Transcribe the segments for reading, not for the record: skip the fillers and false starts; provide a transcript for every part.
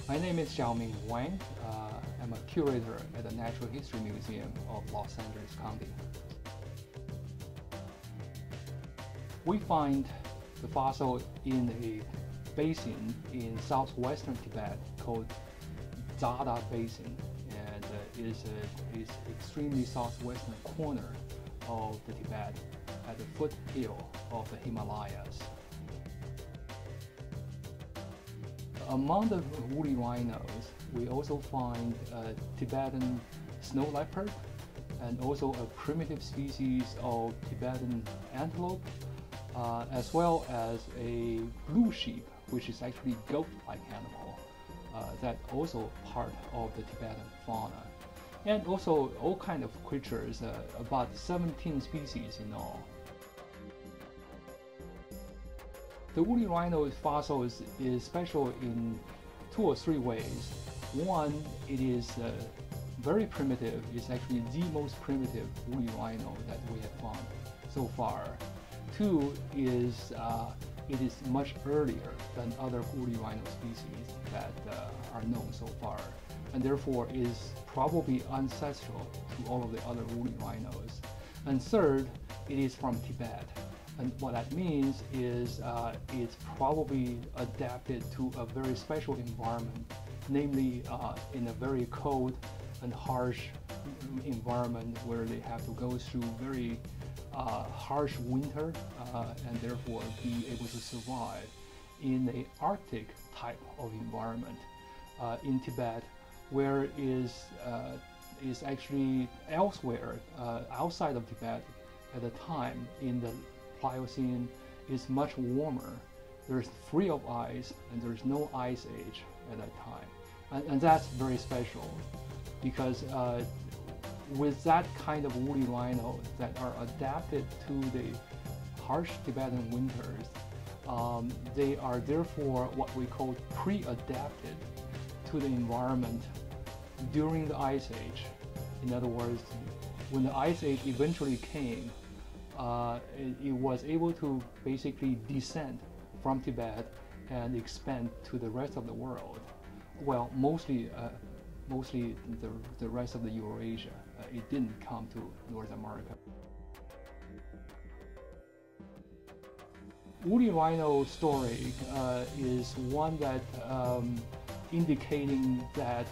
My name is Xiaoming Wang. I'm a curator at the Natural History Museum of Los Angeles County. We find the fossil in a basin in southwestern Tibet called Zada Basin, and is extremely southwestern corner of the Tibet at the foothill of the Himalayas. Among the woolly rhinos, we also find a Tibetan snow leopard and also a primitive species of Tibetan antelope, as well as a blue sheep, which is actually goat-like animal, that also part of the Tibetan fauna. And also all kinds of creatures, about 17 species in all. The woolly rhino fossil is special in 2 or 3 ways. One, it is very primitive. It's actually the most primitive woolly rhino that we have found so far. 2 is it is much earlier than other woolly rhino species that are known so far, and therefore is probably ancestral to all of the other woolly rhinos. And third, it is from Tibet. And what that means is it's probably adapted to a very special environment, namely in a very cold and harsh environment where they have to go through very harsh winter and therefore be able to survive in an Arctic type of environment in Tibet, where is actually elsewhere outside of Tibet at the time in the Pliocene is much warmer. There's free of ice and there's no ice age at that time. And that's very special because with that kind of woolly rhino that are adapted to the harsh Tibetan winters, they are therefore what we call pre-adapted to the environment during the Ice Age. In other words, when the Ice Age eventually came, it was able to basically descend from Tibet and expand to the rest of the world. Well, mostly the rest of the Eurasia. It didn't come to North America. Woolly rhino story is one that indicating that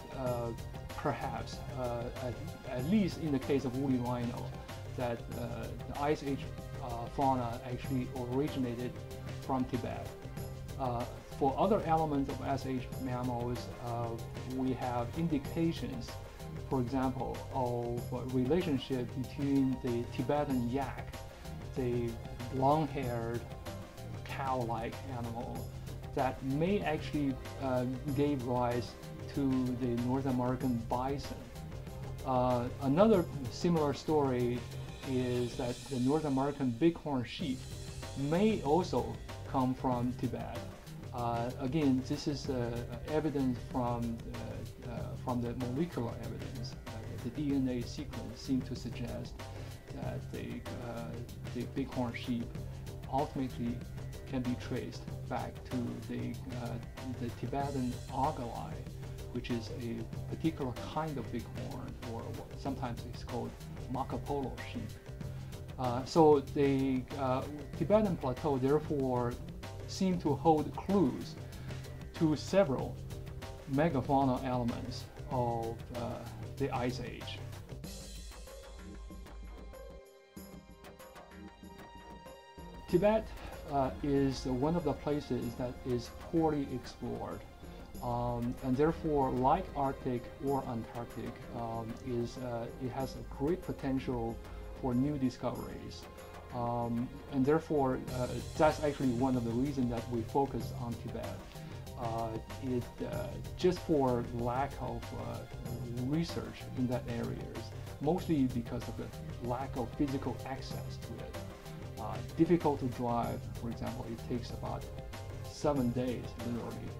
perhaps, at least in the case of woolly rhino, that the Ice Age fauna actually originated from Tibet. For other elements of Ice Age mammals, we have indications, for example, of a relationship between the Tibetan yak, the long-haired cow-like animal, that may actually gave rise to the North American bison. Another similar story is that the North American bighorn sheep may also come from Tibet. Again, this is evidence from the molecular evidence. The DNA sequence seems to suggest that the bighorn sheep ultimately can be traced back to the Tibetan argali, which is a particular kind of bighorn, or what sometimes it's called Marco Polo sheep. So the Tibetan plateau therefore seem to hold clues to several megafauna elements of the Ice Age. Tibet is one of the places that is poorly explored. And therefore, like Arctic or Antarctic, it has a great potential for new discoveries. And therefore, that's actually one of the reasons that we focus on Tibet. Just for lack of research in that areas, mostly because of the lack of physical access to it. Difficult to drive, for example, it takes about 7 days, literally,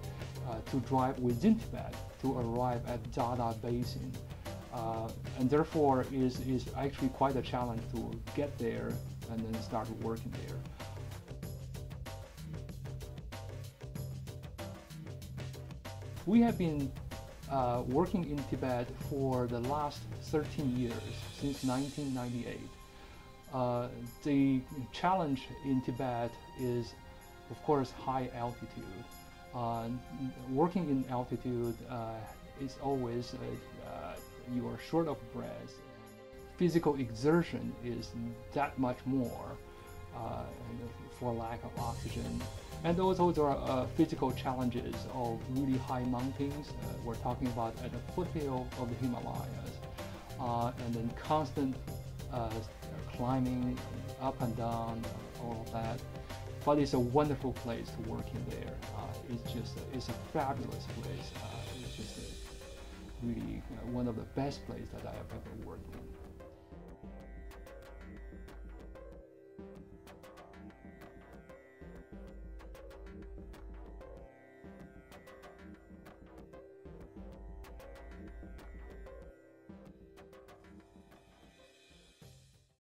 to drive within Tibet to arrive at Zada Basin. And therefore is actually quite a challenge to get there and then start working there. We have been working in Tibet for the last 13 years, since 1998. The challenge in Tibet is, of course, high altitude. Working in altitude is always you are short of breath. Physical exertion is that much more for lack of oxygen. And also there are physical challenges of really high mountains. We're talking about at the foothill of the Himalayas, and then constant climbing up and down, all of that. But it's a wonderful place to work in there. It's a fabulous place. It's just really one of the best places that I have ever worked in.